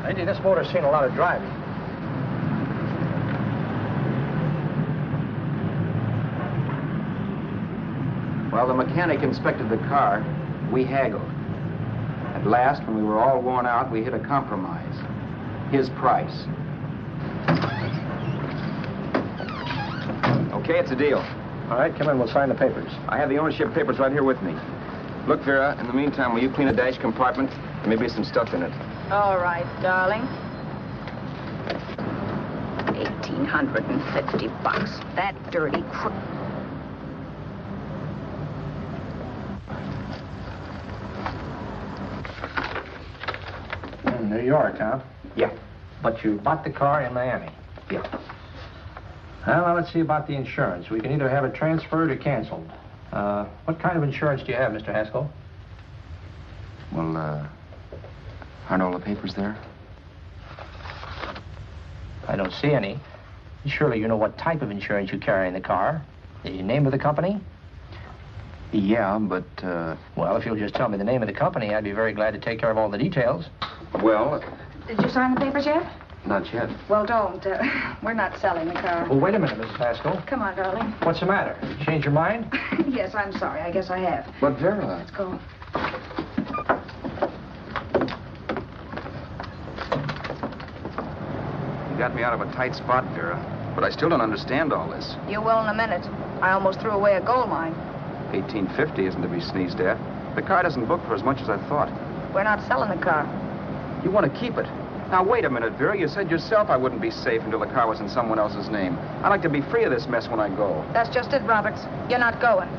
Lady, this motor's seen a lot of driving. While the mechanic inspected the car, we haggled. At last, when we were all worn out, we hit a compromise. His price. Okay, it's a deal. All right, come in, we'll sign the papers. I have the ownership papers right here with me. Look, Vera, in the meantime, will you clean the dash compartment? There may be some stuff in it. All right, darling. $1,850. That dirty crook. In New York, huh? Yeah. But you bought the car in Miami. Yeah. Well, now let's see about the insurance. We can either have it transferred or canceled. What kind of insurance do you have, Mr. Haskell? Well, aren't all the papers there? I don't see any. Surely you know what type of insurance you carry in the car. The name of the company? Yeah, but, Well, if you'll just tell me the name of the company, I'd be very glad to take care of all the details. well, Did you sign the papers yet? not yet. Well, don't. We're not selling the car. Well, wait a minute, Mrs. Haskell. Come on, darling. What's the matter? Change your mind? Yes, I'm sorry. I guess I have. But, Vera... Let's go. You got me out of a tight spot, Vera. But I still don't understand all this. You will in a minute. I almost threw away a gold mine. $18.50 isn't to be sneezed at. The car doesn't book for as much as I thought. We're not selling the car. You want to keep it. Now, wait a minute, Vera. You said yourself I wouldn't be safe until the car was in someone else's name. I'd like to be free of this mess when I go. That's just it, Roberts. You're not going.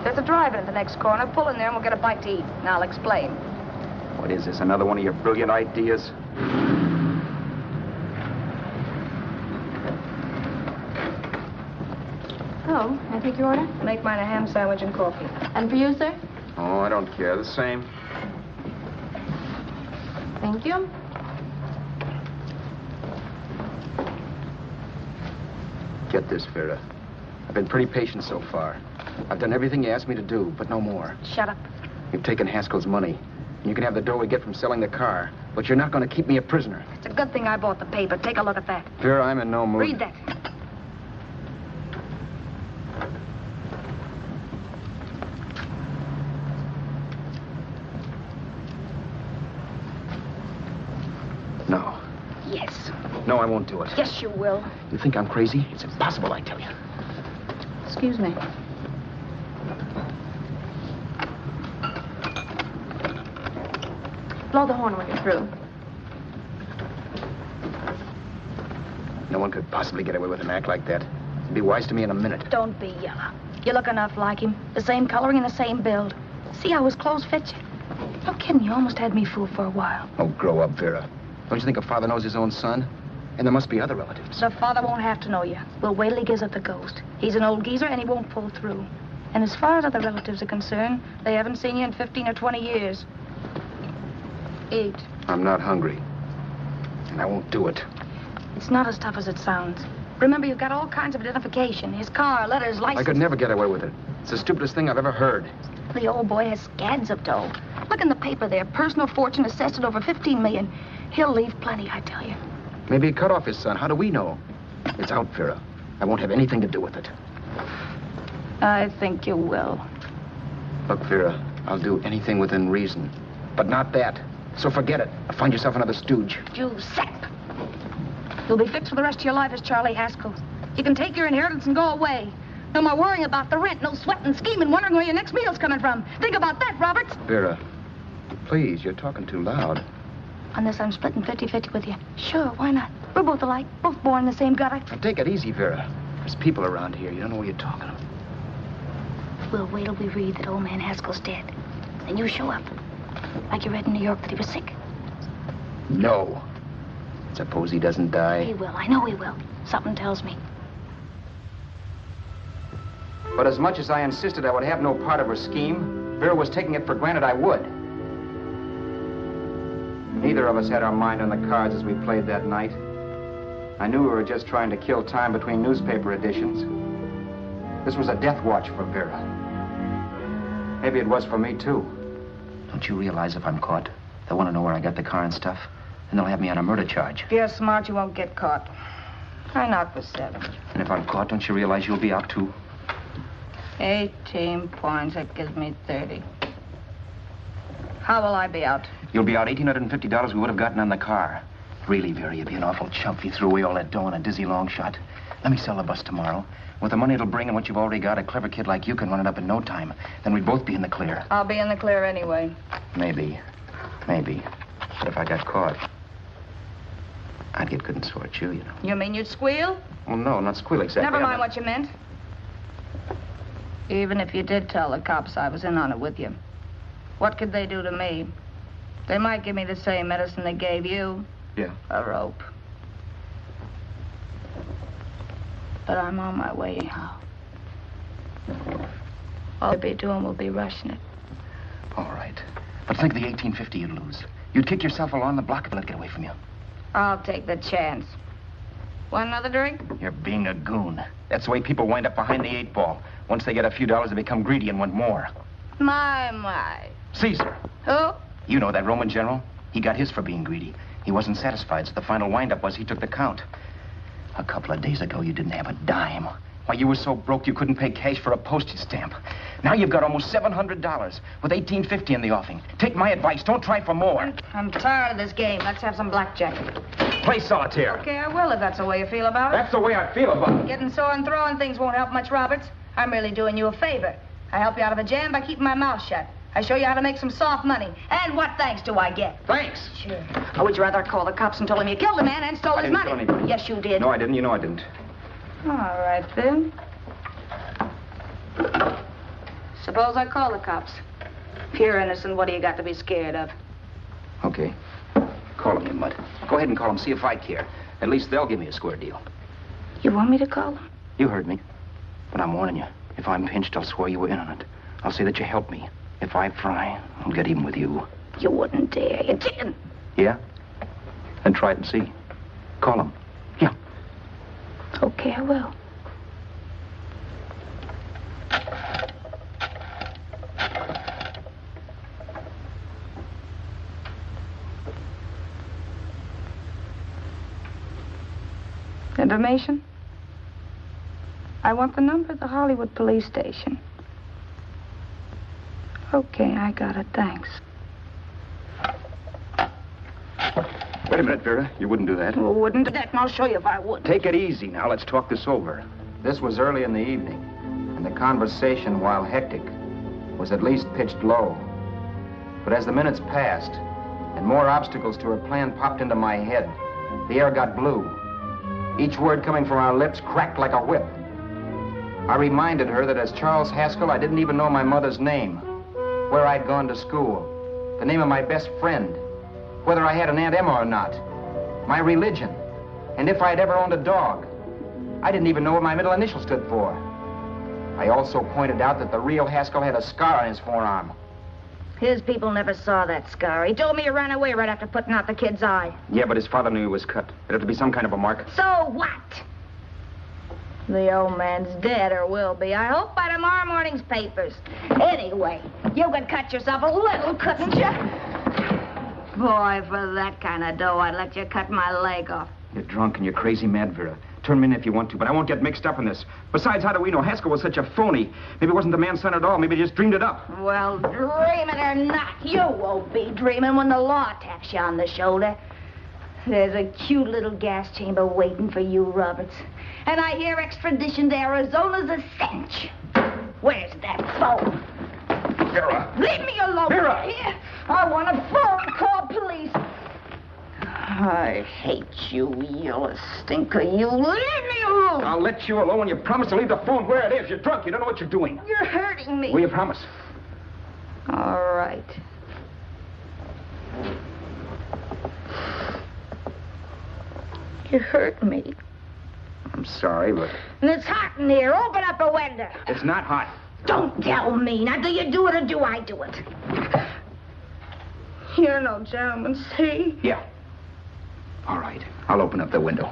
There's a drive-in at the next corner. Pull in there and we'll get a bite to eat. And I'll explain. What is this, another one of your brilliant ideas? Oh, I take your order? Make mine a ham sandwich and coffee. And for you, sir? Oh, I don't care. The same. Thank you. Get this, Vera. I've been pretty patient so far. I've done everything you asked me to do, but no more. Shut up. You've taken Haskell's money. And you can have the dough we get from selling the car. But you're not going to keep me a prisoner. It's a good thing I bought the paper. Take a look at that. Vera, I'm in no mood. Read that. No. Yes. No, I won't do it. Yes, you will. You think I'm crazy? It's impossible, I tell you. Excuse me. Blow the horn when you're through. No one could possibly get away with an act like that. It'd be wise to me in a minute. Don't be yellow. You look enough like him. The same coloring and the same build. See how his clothes fit you? No kidding, you almost had me fooled for a while. Oh, grow up, Vera. Don't you think a father knows his own son? And there must be other relatives. The father won't have to know you. We'll wait till he gives up the ghost. He's an old geezer and he won't pull through. And as far as other relatives are concerned, they haven't seen you in 15 or 20 years. Eat. I'm not hungry. And I won't do it. It's not as tough as it sounds. Remember, you've got all kinds of identification. His car, letters, license. I could never get away with it. It's the stupidest thing I've ever heard. The old boy has scads of dough. Look in the paper there. Personal fortune assessed at over $15 million. He'll leave plenty, I tell you. Maybe he cut off his son. How do we know? It's out, Vera. I won't have anything to do with it. I think you will. Look, Vera, I'll do anything within reason. But not that. So forget it. Find yourself another stooge. You sap. You'll be fixed for the rest of your life as Charlie Haskell. You can take your inheritance and go away. No more worrying about the rent, no sweating, scheming, wondering where your next meal's coming from. Think about that, Roberts. Vera, please, you're talking too loud. On this, I'm splitting 50-50 with you. Sure, why not? We're both alike, both born in the same gutter. Now, take it easy, Vera. There's people around here. You don't know what you're talking about. We'll wait till we read that old man Haskell's dead. Then you show up. Like you read in New York that he was sick. No. Suppose he doesn't die. He will. I know he will. Something tells me. But as much as I insisted I would have no part of her scheme, Vera was taking it for granted I would. Neither of us had our mind on the cards as we played that night. I knew we were just trying to kill time between newspaper editions. This was a death watch for Vera. Maybe it was for me, too. Don't you realize if I'm caught, they'll want to know where I got the car and stuff, and they'll have me on a murder charge. If you're smart, you won't get caught. I knock for 7. And if I'm caught, don't you realize you'll be out, too? 18 points, that gives me 30. How will I be out? You'll be out $1,850 we would have gotten on the car. Really, Vera, you'd be an awful chump if you threw away all that dough on a dizzy long shot. Let me sell the bus tomorrow. With the money it'll bring and what you've already got, a clever kid like you can run it up in no time. Then we'd both be in the clear. I'll be in the clear anyway. Maybe. Maybe. But if I got caught, I'd get good and sore at you, you know. You mean you'd squeal? Well, no, not squeal exactly. Never mind what you meant. Even if you did tell the cops I was in on it with you, what could they do to me? They might give me the same medicine they gave you. Yeah. A rope. But I'm on my way out. All they'll be doing will be rushing it. All right. But think of the $1,850 you'd lose. You'd kick yourself along the block if they let it get away from you. I'll take the chance. Want another drink? You're being a goon. That's the way people wind up behind the 8 ball. Once they get a few dollars, they become greedy and want more. My. Caesar. Who? You know that Roman general? He got his for being greedy. He wasn't satisfied, so the final wind-up was he took the count. A couple of days ago, you didn't have a dime. Why, you were so broke you couldn't pay cash for a postage stamp. Now you've got almost $700 with $1,850 in the offing. Take my advice. Don't try for more. I'm tired of this game. Let's have some blackjack. Play solitaire. Okay, I will if that's the way you feel about it. That's the way I feel about it. Getting sore and throwing things won't help much, Roberts. I'm really doing you a favor. I help you out of a jam by keeping my mouth shut. I show you how to make some soft money. And what thanks do I get? Thanks. Sure. Or would you rather call the cops and told him you killed the man and stole his money? I didn't kill anybody. Yes, you did. No, I didn't. You know I didn't. All right, then. Suppose I call the cops. If you're innocent, what do you got to be scared of? Okay. Call them, you mutt. Go ahead and call them. See if I care. At least they'll give me a square deal. You want me to call them? You heard me. But I'm warning you. If I'm pinched, I'll swear you were in on it. I'll say that you helped me. If I fry, I'll get even with you. You wouldn't dare. You chicken. Yeah? Then try it and see. Call them. Yeah. Okay, I will. Information? I want the number of the Hollywood police station. Okay, I got it. Thanks. Wait a minute, Vera. You wouldn't do that. Well, wouldn't that? And I'll show you if I would. Take it easy now. Let's talk this over. This was early in the evening, and the conversation, while hectic, was at least pitched low. But as the minutes passed, and more obstacles to her plan popped into my head, the air got blue. Each word coming from our lips cracked like a whip. I reminded her that as Charles Haskell, I didn't even know my mother's name, where I'd gone to school, the name of my best friend, whether I had an Aunt Emma or not, my religion, and if I'd ever owned a dog. I didn't even know what my middle initial stood for. I also pointed out that the real Haskell had a scar on his forearm. His people never saw that scar. He told me he ran away right after putting out the kid's eye. Yeah, but his father knew he was cut. It'd have to be some kind of a mark. So what? The old man's dead, or will be. I hope by tomorrow morning's papers. Anyway, you could cut yourself a little, couldn't you? Boy, for that kind of dough, I'd let you cut my leg off. You're drunk and you're crazy mad, Vera. Turn me in if you want to, but I won't get mixed up in this. Besides, how do we know Haskell was such a phony? Maybe it wasn't the man's son at all. Maybe he just dreamed it up. Well, dreaming or not, you won't be dreaming when the law taps you on the shoulder. There's a cute little gas chamber waiting for you, Roberts. And I hear extradition to Arizona's a cinch. Where's that phone? Vera! Leave me alone. Vera! Here. I want a phone. Call police. I hate you, yellow stinker. You leave me alone. I'll let you alone when you promise to leave the phone where it is. You're drunk. You don't know what you're doing. You're hurting me. Will you promise? All right. You hurt me. I'm sorry, but... And it's hot in here. Open up a window. It's not hot. Don't tell me. Now, do you do it or do I do it? You're no gentleman, see? Yeah. All right. I'll open up the window.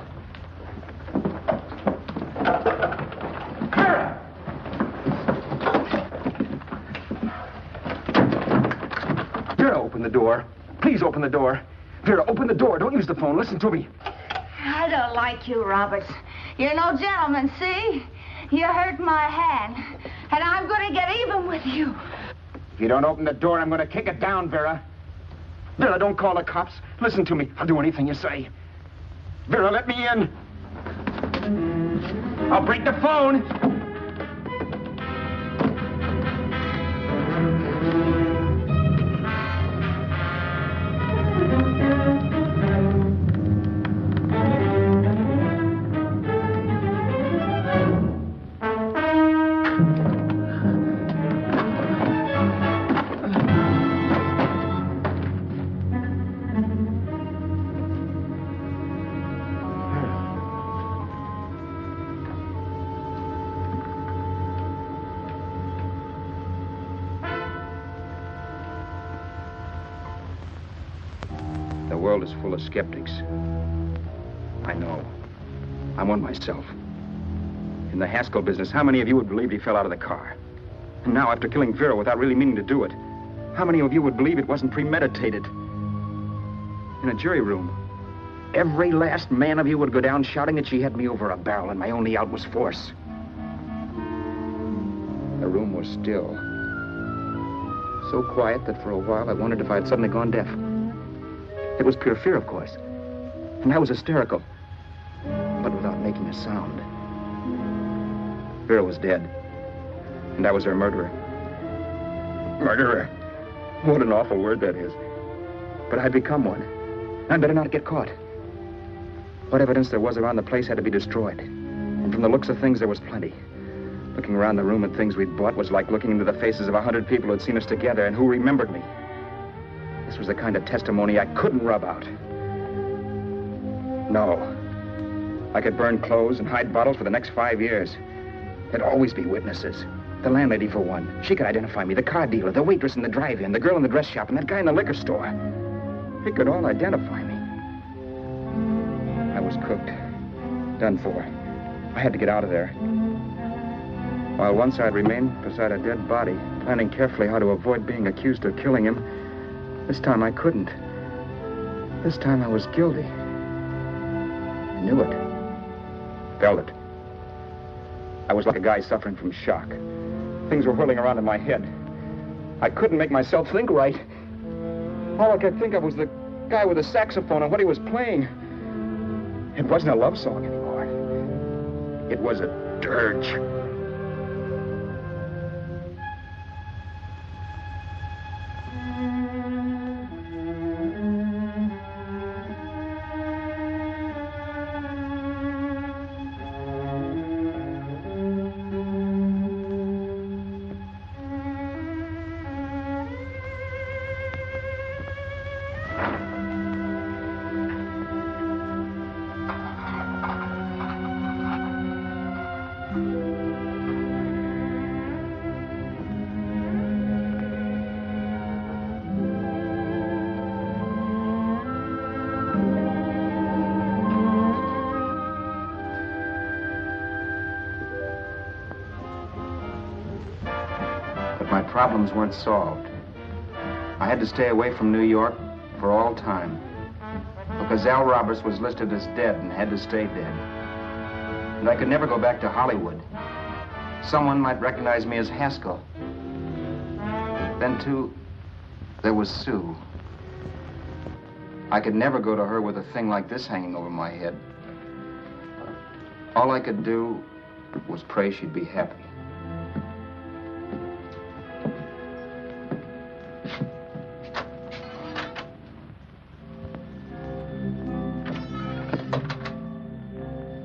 Vera! open the door. Please open the door. Vera, open the door. Don't use the phone. Listen to me. I don't like you, Roberts. You're no gentleman, see? You hurt my hand, and I'm going to get even with you. If you don't open the door, I'm going to kick it down, Vera. Vera, don't call the cops. Listen to me. I'll do anything you say. Vera, let me in. I'll break the phone. The world is full of skeptics. I know. I'm one myself. In the Haskell business, how many of you would believe he fell out of the car? And now, after killing Vera without really meaning to do it, how many of you would believe it wasn't premeditated? In a jury room, every last man of you would go down shouting that she had me over a barrel and my only out was force. The room was still. So quiet that for a while I wondered if I had suddenly gone deaf. It was pure fear, of course. And I was hysterical, but without making a sound. Vera was dead, and I was her murderer. Murderer. What an awful word that is. But I'd become one. I'd better not get caught. What evidence there was around the place had to be destroyed. And from the looks of things, there was plenty. Looking around the room at things we'd bought was like looking into the faces of 100 people who'd seen us together and who remembered me. This was the kind of testimony I couldn't rub out. No. I could burn clothes and hide bottles for the next 5 years. There'd always be witnesses. The landlady, for one. She could identify me. The car dealer, the waitress in the drive-in, the girl in the dress shop, and that guy in the liquor store. They could all identify me. I was cooked. Done for. I had to get out of there. While once I'd remained beside a dead body, planning carefully how to avoid being accused of killing him, this time I couldn't. This time I was guilty. I knew it. Felt it. I was like a guy suffering from shock. Things were whirling around in my head. I couldn't make myself think right. All I could think of was the guy with the saxophone and what he was playing. It wasn't a love song anymore. It was a dirge. My problems weren't solved. I had to stay away from New York for all time because Al Roberts was listed as dead and had to stay dead. And I could never go back to Hollywood. Someone might recognize me as Haskell. Then, too, there was Sue. I could never go to her with a thing like this hanging over my head. All I could do was pray she'd be happy.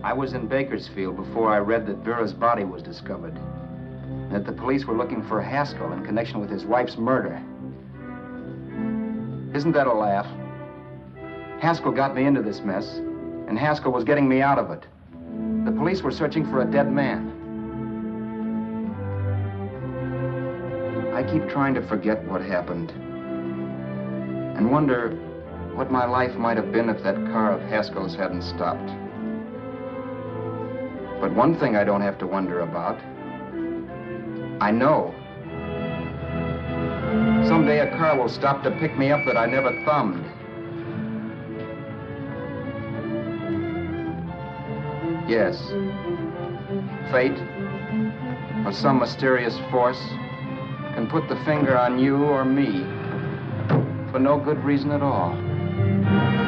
I was in Bakersfield before I read that Vera's body was discovered, and that the police were looking for Haskell in connection with his wife's murder. Isn't that a laugh? Haskell got me into this mess, and Haskell was getting me out of it. The police were searching for a dead man. I keep trying to forget what happened, and wonder what my life might have been if that car of Haskell's hadn't stopped. But one thing I don't have to wonder about. I know. Someday a car will stop to pick me up that I never thumbed. Yes. Fate, or some mysterious force, can put the finger on you or me for no good reason at all.